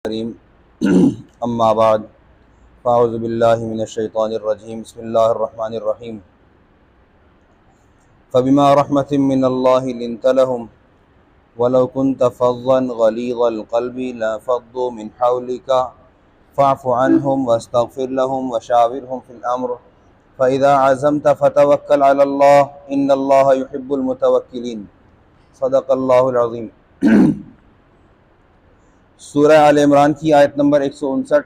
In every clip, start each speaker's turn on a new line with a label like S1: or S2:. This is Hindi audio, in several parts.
S1: करीम अम्मा बाद फ़ाऊज़ु बिल्लाहि मिनश्शैतानिर्रजीम बिस्मिल्लाहिर्रहमानिर्रहीम फ़बिमा रहमतिम मिनल्लाहि लिन्त लहुम वलौ कुन्त फ़ज़्ज़न गलीज़ल क़ल्बि लंफ़द्दू मिन हवलिका फ़अफ़ु अन्हुम वस्तग़फ़िर लहुम वशाविरहुम फ़िल अम्र फ़इज़ा अज़मत फ़तवक्कल अलल्लाह इन्नल्लाहा युहिब्बुल मुतवक्किलीन। सदक़ल्लाहुल अज़ीम। सूरह आल इमरान की आयत नंबर 159।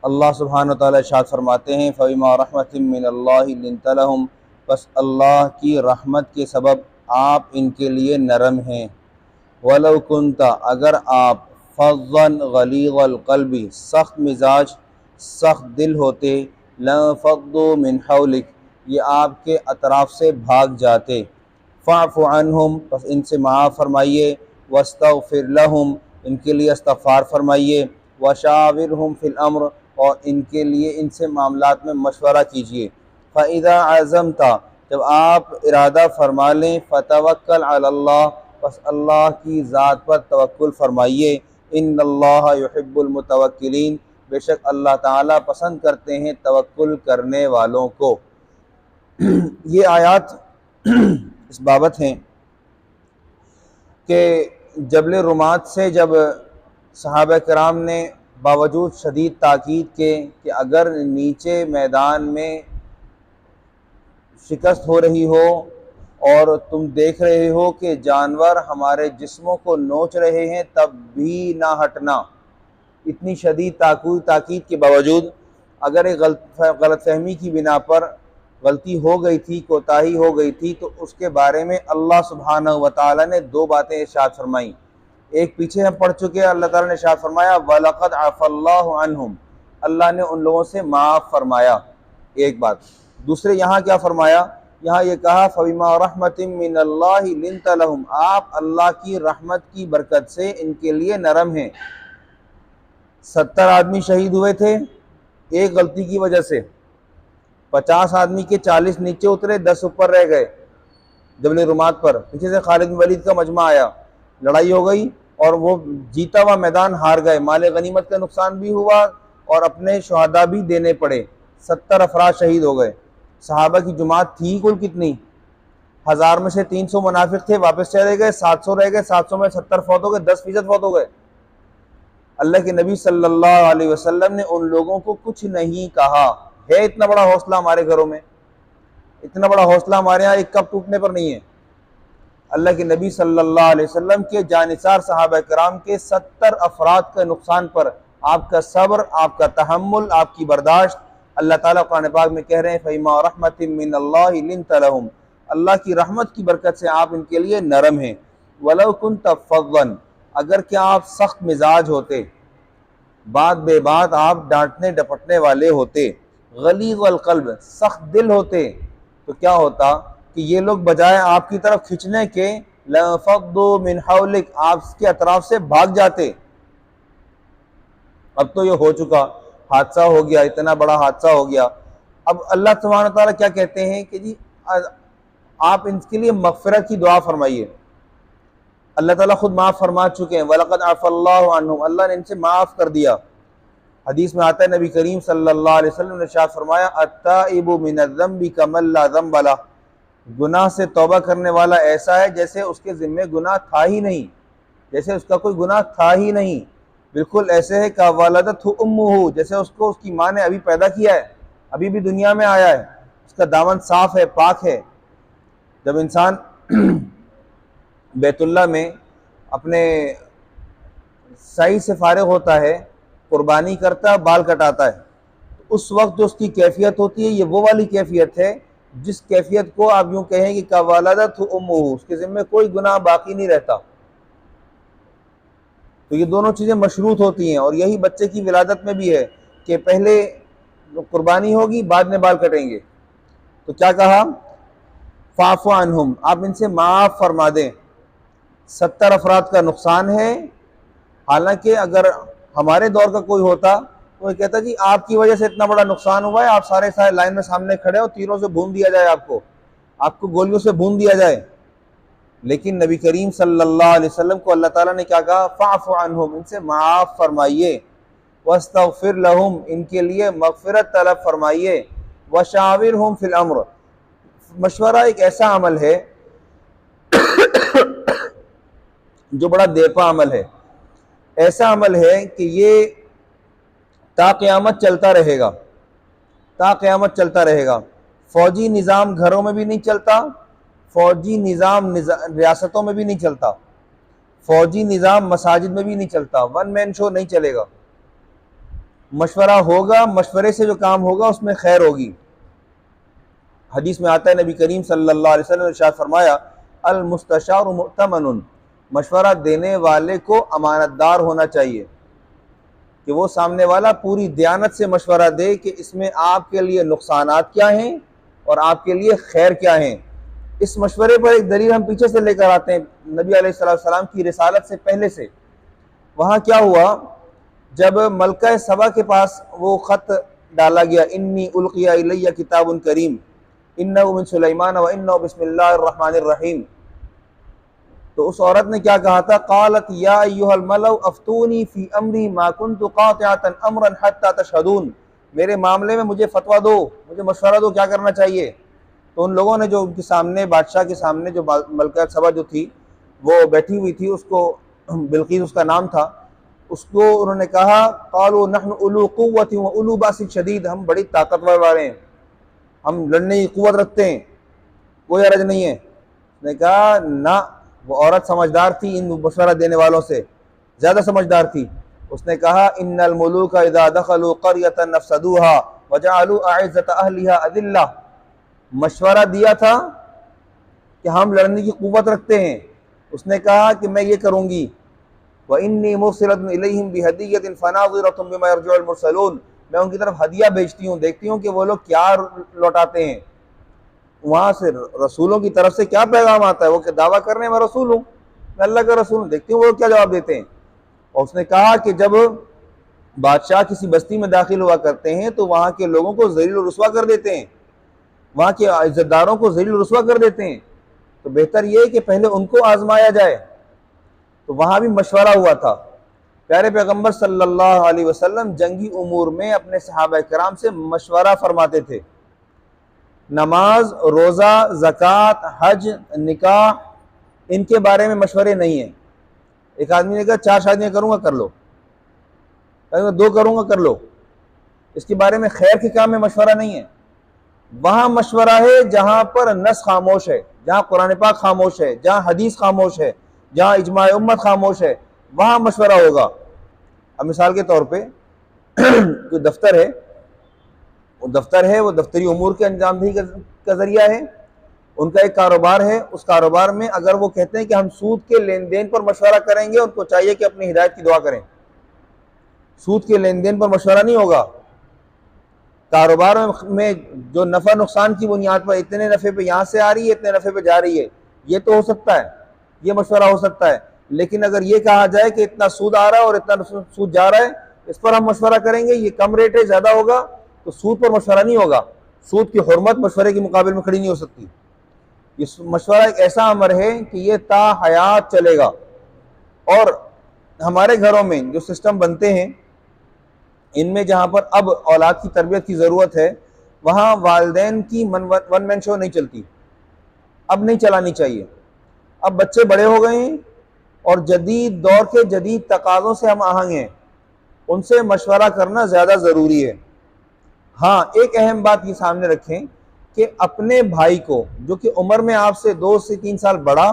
S1: अल्लाह सुब्हानहु व तआला इरशाद फरमाते हैं, फ़बिमा रहमतिम मिनल्लाहि लिन्त लहुम, बस अल्लाह की रहमत के सबब आप इनके लिए नरम हैं। वलौ कुन्ता, अगर आप फ़ज़्ज़न गलीज़ल क़ल्बि, सख्त मिजाज सख्त दिल होते, लंफ़द्दू मिन हवलिक, ये आपके अतराफ़ से भाग जाते। फ़अफ़ु अन्हुम, बस इनसे माफ़ फरमाइए। वस्तग़फ़िर लहुम, इनके लिए इस्तग़फ़ार फरमाइए। वशाविरहुम फ़िल अम्र, और इनके लिए इनसे मामलात में मशवरा कीजिए। फ़इज़ा अज़मता, जब आप इरादा फरमा लें, फ़तवक्कल अलल्लाह, बस अल्लाह की ज़ात पर तवक्कुल फरमाइए। इन्नल्लाहा युहिब्बुल मुतवक्किलीन, बेशक अल्लाह ताला पसंद करते हैं तवक्कुल करने वालों को। ये आयात इस बाबत हैं कि जबल रुमात से जब सहाबा कराम ने बावजूद शदीद ताकीद के कि अगर नीचे मैदान में शिकस्त हो रही हो और तुम देख रहे हो कि जानवर हमारे जिस्मों को नोच रहे हैं, तब भी ना हटना। इतनी शदीद ताकीद के बावजूद अगर एक गलतफहमी की बिना पर गलती हो गई थी, कोताही हो गई थी, तो उसके बारे में अल्लाह सुब्हानहु व तआला ने दो बातें इरशाद फरमाई। एक पीछे हम पढ़ चुके हैं, अल्लाह ताला ने इरशाद फरमाया वलक़द अफ़ल्लाहु अन्हुम, अल्लाह ने उन लोगों से माफ़ फरमाया। एक बात। दूसरे यहाँ क्या फरमाया, यहाँ ये कहा फ़बिमा रहमतिम मिनल्लाहि लिन्त लहुम, आप अल्लाह की रहमत की बरकत से इनके लिए नरम हैं। 70 आदमी शहीद हुए थे एक गलती की वजह से। 50 आदमी के 40 नीचे उतरे, 10 ऊपर रह गए। जबल रुमात पर पीछे से खालिद बिन वलीद का मजमा आया, लड़ाई हो गई और वो जीता हुआ मैदान हार गए। माल गनीमत का नुकसान भी हुआ और अपने शहादा भी देने पड़े। 70 अफराद शहीद हो गए। सहाबा की जुमात थी कुल कितनी? 1000 में से 300 मुनाफिक थे, वापस चले गए, 700 रह गए। 700 में 70 फौत हो गए, 10% फौत हो गए। अल्लाह के नबी सल्लल्लाहु अलैहि वसल्लम ने उन लोगों को कुछ नहीं कहा। है इतना बड़ा हौसला हमारे घरों में, इतना बड़ा हौसला हमारे यहाँ एक कप टूटने पर नहीं है। अल्लाह के नबी सल्लल्लाहु अलैहि वसल्लम के जानिसार सहाबा कराम के 70 अफराद के नुकसान पर आपका सब्र, आपका तहम्मुल, आपकी बर्दाश्त, अल्लाह ताला कुरान पाक में कह रहे हैं फ़बिमा रहमतिम मिनल्लाहि लिन्त लहुम, अल्लाह की रहमत की बरकत से आप इनके लिए नरम हैं। वलौ कुन्त फ़ज़्ज़न, अगर क्या आप सख्त मिजाज होते, बात बेबात आप डांटने डपटने वाले होते, गलीज़ल क़ल्ब, सख्त दिल होते, तो क्या होता कि ये लोग बजाय आपकी तरफ खींचने के लंफ़द्दू मिन हवलिक, आपके अतराफ से भाग जाते। अब तो ये हो चुका, हादसा हो गया, इतना बड़ा हादसा हो गया। अब अल्लाह सुब्हानहु व तआला क्या कहते हैं कि जी आप इनके लिए मग़फ़िरत की दुआ फरमाइए। अल्लाह ताला खुद माफ़ फरमा चुके हैं। वलक़द अफ़ल्लाहु अन्हुम, अल्लाह ने इनसे माफ़ कर दिया। हदीस में आता है, नबी करीम सल्लल्लाहु अलैहि वसल्लम ने इरशाद फरमाया अत्ताइबु मिनज़्ज़म्बि कमन ला ज़म्ब लह, गुनाह से तौबा करने वाला ऐसा है जैसे उसके ज़िम्मे गुनाह था ही नहीं, जैसे उसका कोई गुनाह था ही नहीं। बिल्कुल ऐसे है का वलदतहु उम्मुहु, जैसे उसको उसकी माँ ने अभी पैदा किया है, अभी भी दुनिया में आया है, उसका दामन साफ़ है, पाक है। जब इंसान बैतुल्लाह में अपने सही से फारिग होता है, कुर्बानी करता है, बाल कटाता है, तो उस वक्त जो उसकी कैफियत होती है, ये वो वाली कैफियत है जिस कैफियत को आप यूँ कहें कि कवलदतहु उम्मुहु, उसके ज़िम्मे कोई गुनाह बाकी नहीं रहता। तो ये दोनों चीज़ें मशरूत होती हैं, और यही बच्चे की विलादत में भी है कि पहले कुर्बानी होगी, बाद में बाल कटेंगे। तो क्या कहा, फ़ाफ़ु अन्हुम, आप इनसे माफ़ फरमा दें। 70 अफराद का नुकसान है। हालांकि अगर हमारे दौर का कोई होता तो वो कहता जी आपकी वजह से इतना बड़ा नुकसान हुआ है, आप सारे लाइन में सामने खड़े हो, तीरों से भून दिया जाए, आपको गोलियों से भून दिया जाए। लेकिन नबी करीम सल्लल्लाहु अलैहि वसल्लम को अल्लाह ताला ने क्या कहा, फ़अफ़ु अन्हुम, इनसे माफ़ फरमाइए, वस्तग़फ़िर लहुम, इनके लिए मग़फ़िरत तलब फरमाइए, वशाविरहुम फ़िल अम्र। मशवरा एक ऐसा अमल है जो बड़ा देरपा अमल है, ऐसा अमल है कि ये ता क़यामत चलता रहेगा, ता क़यामत चलता रहेगा। फ़ौजी निज़ाम घरों में भी नहीं चलता, फ़ौजी निज़ाम रियासतों में भी नहीं चलता, फ़ौजी निज़ाम मसाजिद में भी नहीं चलता, वन मैन शो नहीं चलेगा। मशवरा होगा, मशवरे से जो काम होगा उसमें खैर होगी। हदीस में आता है, नबी करीम सल्लल्लाहु अलैहि वसल्लम ने इरशाद फरमाया, अल मुस्तशारु मुअतमनुन, मशवरा देने वाले को अमानतदार होना चाहिए कि वो सामने वाला पूरी दयानत से मशवरा दे कि इसमें आपके लिए नुकसानात क्या हैं और आपके लिए खैर क्या हैं। इस मशवरे पर एक दलील हम पीछे से लेकर आते हैं, नबी अलैहिस्सलाम की रिसालत से पहले से। वहाँ क्या हुआ, जब मलका सबा के पास वो ख़त डाला गया, इन्नी उल्किया इलैया किताबुन करीम इन्नहु मिन सुलैमान व इन्नहु बिस्मिल्लाहिर रहमानिर रहीम, तो उस औरत ने क्या कहा था, क़ालत या अय्युहल मलअ अफ्तूनी फ़ी अम्री मा कुन्तु क़ातिअतन अम्रन हत्ता तशहदून, मेरे मामले में मुझे फतवा दो, मुझे मशवरा दो क्या करना चाहिए। तो उन लोगों ने जो उनके सामने, बादशाह के सामने जो मलका सबा जो थी वो बैठी हुई थी, उसको बिल्कीस उसका नाम था, उसको उन्होंने कहा, क़ालू नहनु उलू क़ुव्वतिन व उलू बासिन शदीद, हम बड़ी ताकतवर वाले हैं, हम लड़ने की क़ुव्वत रखते हैं, कोई हरज नहीं है। उसने कहा ना, वो औरत समझदार थी, इन मशवरा देने वालों से ज़्यादा समझदार थी। उसने कहा, इन्नल मुलूका इज़ा दखलू क़रयतन अफ़सदूहा व जअलू अइज़्ज़त अहलिहा अज़िल्ला, मशवरा दिया था कि हम लड़ने की क़ुव्वत रखते हैं। उसने कहा कि मैं ये करूँगी, व इन्नी मुरसिलतुन इलैहिम बिहदिय्यतिन फ़नाज़िरतुन बिमा यरजिउल मुरसलून, मैं उनकी तरफ हदिया भेजती हूँ, देखती हूँ कि वो लोग क्या लौटाते हैं, वहाँ से रसूलों की तरफ से क्या पैगाम आता है। वो क्या दावा कर रहे हैं मैं रसूल हूँ, मैं अल्लाह का रसूल हूँ, देखती हूँ वो क्या जवाब देते हैं। और उसने कहा कि जब बादशाह किसी बस्ती में दाखिल हुआ करते हैं तो वहाँ के लोगों को ज़लील और रुस्वा कर देते हैं, वहाँ के इज़्ज़तदारों को ज़लील और रुस्वा कर देते हैं, तो बेहतर ये है कि पहले उनको आजमाया जाए। तो वहाँ भी मशवरा हुआ था। प्यारे पैगम्बर सल्लल्लाहु अलैहि वसल्लम जंगी उमूर में अपने सहाबा किराम से मशवरा फरमाते थे। नमाज, रोज़ा, ज़कात, हज, निकाह, इनके बारे में मशवरे नहीं है। एक आदमी ने कहा 4 शादियाँ करूँगा, कर लो, 2 करूँगा, कर लो, इसके बारे में खैर के काम में मशवरा नहीं है। वहाँ मशवरा है जहाँ पर नस खामोश है, जहाँ कुरान पाक खामोश है, जहाँ हदीस खामोश है, जहाँ इजमाए उम्मत खामोश है, वहाँ मशवरा होगा। अब मिसाल के तौर पे कोई दफ्तर है, वो दफ्तरी उमूर के अंजामदही का जरिया है, उनका एक कारोबार है, उस कारोबार में अगर वो कहते हैं कि हम सूद के लेन देन पर मशवरा करेंगे, उनको चाहिए कि अपनी हिदायत की दुआ करें। सूद के लेन देन पर मशवरा नहीं होगा। कारोबार में जो नफ़ा नुकसान की बुनियाद पर इतने नफ़े पे यहाँ से आ रही है, इतने नफ़े पे जा रही है, ये तो हो सकता है, ये मशवरा हो सकता है। लेकिन अगर ये कहा जाए कि इतना सूद आ रहा है और इतना सूद जा रहा है, इस पर हम मशवरा करेंगे, ये कम रेट है, ज़्यादा होगा, तो सूद पर मशवरा नहीं होगा। सूद की हुर्मत मशवरे के मुकाबले में खड़ी नहीं हो सकती। ये मशवरा एक ऐसा अमर है कि ये ता हयात चलेगा। और हमारे घरों में जो सिस्टम बनते हैं, इनमें जहाँ पर अब औलाद की तरबियत की ज़रूरत है, वहाँ वालिदैन की वन मैन शो नहीं चलती, अब नहीं चलानी चाहिए। अब बच्चे बड़े हो गए हैं और जदीद दौर के जदीद तकाज़ों से हम आहंग हैं, उनसे मशवरा करना ज़्यादा ज़रूरी है। हाँ, एक अहम बात ये सामने रखें कि अपने भाई को जो कि उम्र में आपसे 2 से 3 साल बड़ा,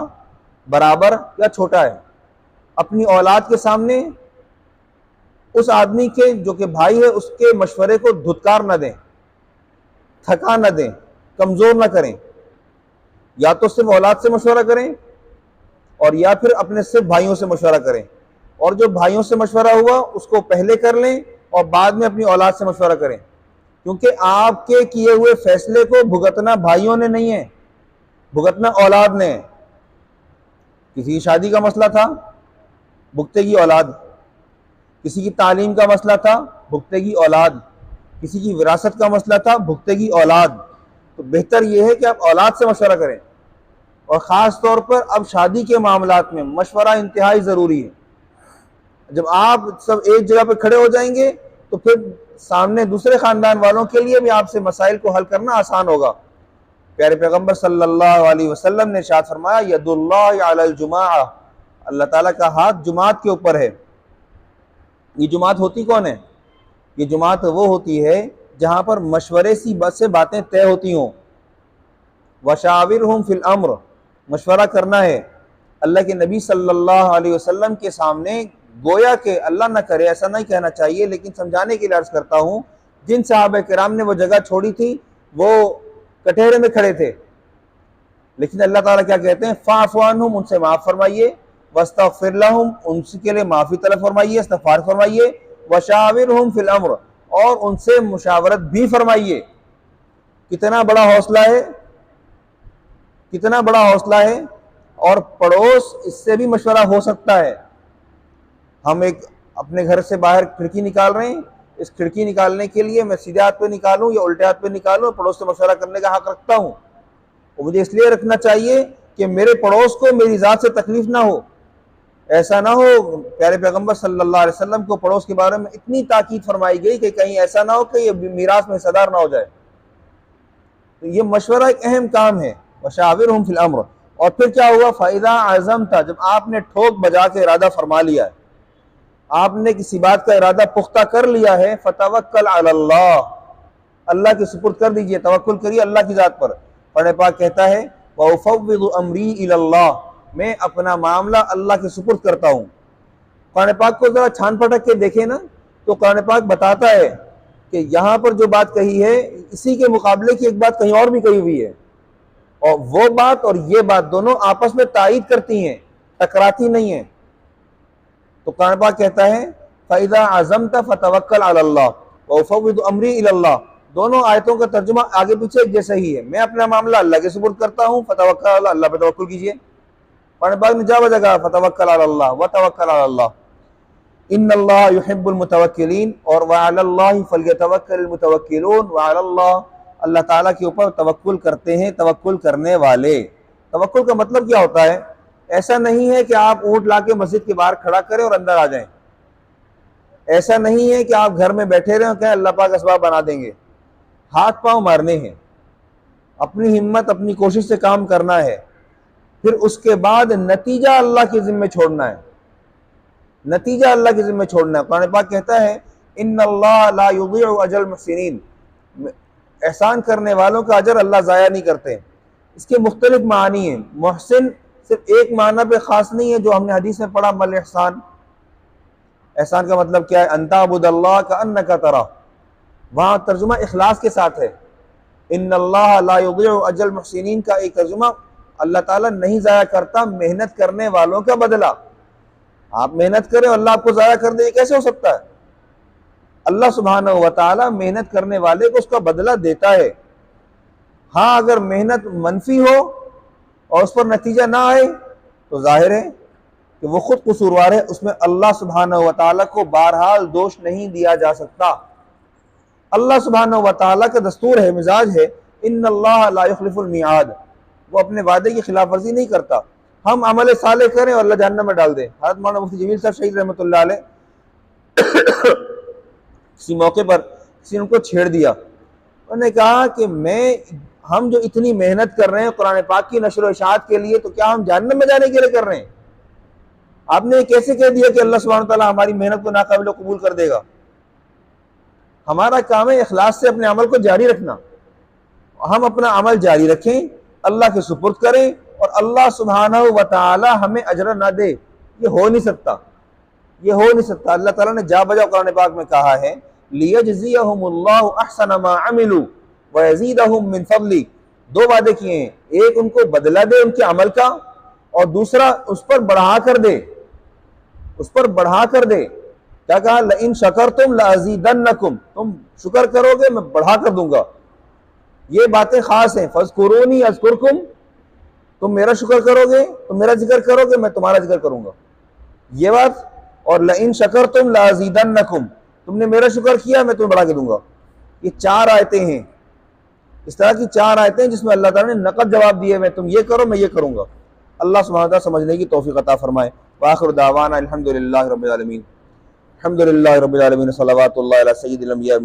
S1: बराबर या छोटा है, अपनी औलाद के सामने उस आदमी के जो कि भाई है उसके मशवरे को धुतकार न दें, थका न दें, कमज़ोर न करें। या तो सिर्फ औलाद से मशवरा करें और या फिर अपने सिर्फ भाइयों से मशवरा करें, और जो भाइयों से मशवरा हुआ उसको पहले कर लें और बाद में अपनी औलाद से मशवरा करें, क्योंकि आपके किए हुए फैसले को भुगतना भाइयों ने नहीं है, भुगतना औलाद ने। किसी की शादी का मसला था, भुगतेगी औलाद। किसी की तालीम का मसला था, भुगतेगी औलाद। किसी की विरासत का मसला था, भुगतेगी औलाद। तो बेहतर यह है कि आप औलाद से मशवरा करें और ख़ास तौर पर अब शादी के मामलात में मशवरा इंतहाई ज़रूरी है। जब आप सब एक जगह पर खड़े हो जाएंगे तो फिर सामने दूसरे ख़ानदान वालों के लिए भी आपसे मसाइल को हल करना आसान होगा। प्यारे पैगम्बर सल्लल्लाहु अलैहि वसल्लम ने इरशाद फरमाया, यदुल्लाहि अलल जुमाअह, अल्लाह ताला का हाथ जुमात के ऊपर है। ये जुमात होती कौन है? ये जुमात वो होती है जहाँ पर मशवरे से बातें तय होती हों। वशाविरहुम फिल अम्र, मशवरा करना है। अल्लाह के नबी सल्लल्लाहु अलैहि वसल्लम के सामने गोया के, अल्लाह ना करे ऐसा नहीं कहना चाहिए, लेकिन समझाने के लिए अर्ज करता हूँ, जिन सहाबा किराम ने वो जगह छोड़ी थी वो कटहरे में खड़े थे, लेकिन अल्लाह ताला क्या कहते हैं, फ़अफ़ु अन्हुम, उनसे माफ़ फरमाइए, वस्तग़फ़िर लहुम, उनके लिए माफ़ी तलब फरमाइए, इस्तग़फ़ार फरमाइए, वशाविरहुम फिल अम्र, और उनसे मुशावरत भी फरमाइए। कितना बड़ा हौसला है, कितना बड़ा हौसला है। और पड़ोस, इससे भी मशवरा हो सकता है। हम एक अपने घर से बाहर खिड़की निकाल रहे हैं, इस खिड़की निकालने के लिए मैं सीधे हाथ पे निकालूं या उल्टे हाथ पे निकालूं, पड़ोस से मशवरा करने का हक रखता हूं। और मुझे इसलिए रखना चाहिए कि मेरे पड़ोस को मेरी ज़ात से तकलीफ ना हो। ऐसा ना हो, प्यारे पैगंबर सल्लल्लाहु अलैहि वसल्लम को पड़ोस के बारे में इतनी ताकीद फरमाई गई कि कहीं ऐसा ना हो कि ये मीरास में हिस्सेदार ना हो जाए। तो ये मशवरा एक अहम काम है, वशाविरहुम फिल अम्र। और फिर क्या हुआ, फ़इज़ा अज़मता, जब आपने ठोक बजा के इरादा फरमा लिया है, आपने किसी बात का इरादा पुख्ता कर लिया है, फतवक्कल अलल्लाह, अल्लाह के सुपुर्द कर दीजिए, तवक्कुल करिए अल्लाह की ज़ात पर। कुरान पाक कहता है, व उफ़व्विदु अमरी इलल्लाह, मैं अपना मामला अल्लाह के सुपुर्द करता हूँ। कुरान पाक को ज़रा छान पटक के देखें ना, तो कुरान पाक बताता है कि यहाँ पर जो बात कही है, इसी के मुकाबले की एक बात कहीं और भी कही हुई है, और वो बात और ये बात दोनों आपस में तायीद करती हैं, टकराती नहीं है। तो कुरान पाक कहता है, फ़इज़ा अज़मता फ़तवक्कल अलल्लाह व उफ़व्विदु अमरी इलल्लाह, दोनों आयतों का तर्जुमा आगे पीछे एक जैसा ही है। मैं अपना मामला अल्लाह के सुपुर्द करता हूँ, फ़तवक्कल अलल्लाह, अल्लाह पे तवक्कुल कीजिए। कुरान पाक में जा बजा फ़तवक्कल अलल्लाह व तवक्कल अलल्लाह, इन्नल्लाह युहिब्बुल मुतवक्किलीन, और व अलल्लाहि फ़ल्यतवक्कलिल मुतवक्किलून, व अलल्लाह, अल्लाह ताला के ऊपर तवक्कुल करते हैं तवक्कुल करने वाले। तवक्कुल का मतलब क्या होता है? ऐसा नहीं है कि आप ऊँट ला के मस्जिद के बाहर खड़ा करें और अंदर आ जाएं। ऐसा नहीं है कि आप घर में बैठे रहें और कहें अल्लाह पाक असबाब बना देंगे। हाथ पांव मारने हैं, अपनी हिम्मत अपनी कोशिश से काम करना है, फिर उसके बाद नतीजा अल्लाह के जिम्मे छोड़ना है, नतीजा अल्लाह के जिम्मे छोड़ना है। कुरान पाक कहता है, इन्नल्लाह ला युज़ीउ अजरल मुहसिनीन, एहसान करने वालों का अजर अल्लाह ज़ाया नहीं करते। इसके मुख्तलिफ मानी हैं। मुहसिन सिर्फ एक माना पे ख़ास नहीं है जो हमने हदीस में पढ़ा, मल एहसान। एहसान का मतलब क्या है? अंताबुदल्लाह का अन्नका तरा, वहाँ तर्जुमा इखलास के साथ है। इन्नल्लाह ला युज़ीउ अजरल मुहसिनीन का एक तर्जुमा, अल्लाह ताला नहीं ज़ाया करता मेहनत करने वालों का बदला। आप मेहनत करें और अल्लाह आपको ज़ाया कर दे, ये कैसे हो सकता है? अल्लाह सुब्हानहू व तआला मेहनत करने वाले को उसका बदला देता है। हाँ, अगर मेहनत मनफी हो और उस पर नतीजा ना आए तो जाहिर है कि वो खुद कसूरवार है, उसमें अल्लाह सुब्हानहू व तआला को बहरहाल दोष नहीं दिया जा सकता। अल्लाह सुब्हानहू व तआला का दस्तूर है, मिजाज है, इन्नल्लाह ला युखलिफुल मिआद, वो अपने वादे की खिलाफ वर्जी नहीं करता। हम अमल साले करें और अल्लाह जहन्नम में डाल दे। हज़रत मौलाना मुफ्ती जमील साहब शहीद रहमतुल्लाह अलैह, किसी मौके पर किसी ने उनको छेड़ दिया, उन्होंने कहा कि हम जो इतनी मेहनत कर रहे हैं कुरान पाक की नशर व इशाअत के लिए, तो क्या हम जहन्नम में जाने के लिए कर रहे हैं? आपने कैसे कह दिया कि अल्लाह सुब्हानहू व तआला हमारी मेहनत को नाकाबिल कबूल कर देगा? हमारा काम है इखलास से अपने अमल को जारी रखना। हम अपना अमल जारी रखें, अल्लाह के सुपुर्द करें, और अल्लाह सुब्हानहू व तआला हमें अजर ना दे, ये हो नहीं सकता, ये हो नहीं सकता। अल्लाह ताला ने जा बजा कुरान पाक में कहा है, लियजज़ियहुमुल्लाहु अहसन मा अमिलू व यज़ीदहुम मिन फज़ली, दो वादे किए हैं, एक उनको बदला दे उनके अमल का, और दूसरा उस पर बढ़ा कर दे, उस पर बढ़ा कर दे। क्या कहा? लइन शकरतुम लअज़ीदन्नकुम, तुम शुक्र करोगे मैं बढ़ा कर दूंगा। ये बातें खास हैं। फज़कुरूनी अज़कुरकुम, तुम मेरा शुक्र करोगे, तुम मेरा जिक्र करोगे, मैं तुम्हारा जिक्र करूंगा, ये बात। और लइन शकरतुम लअज़ीदन्नकुम, तुमने मेरा शुक्र किया मैं तुम्हें बढ़ा के दूंगा। ये चार आयतें हैं। इस तरह की 4 आयतें जिसमें अल्लाह ताला ने नकद जवाब दिए हुए, तुम ये करो मैं ये करूँगा। अल्लाह सुब्हानहू व तआला समझने की तौफीक अता फरमाए। व आखिर दावाना अल्हम्दुलिल्लाहि रब्बिल आलमीन। अल्हम्दुलिल्लाहि रब्बिल आलमीन। सल्लल्लाहु अलैहि सय्यिदिल अंबिया।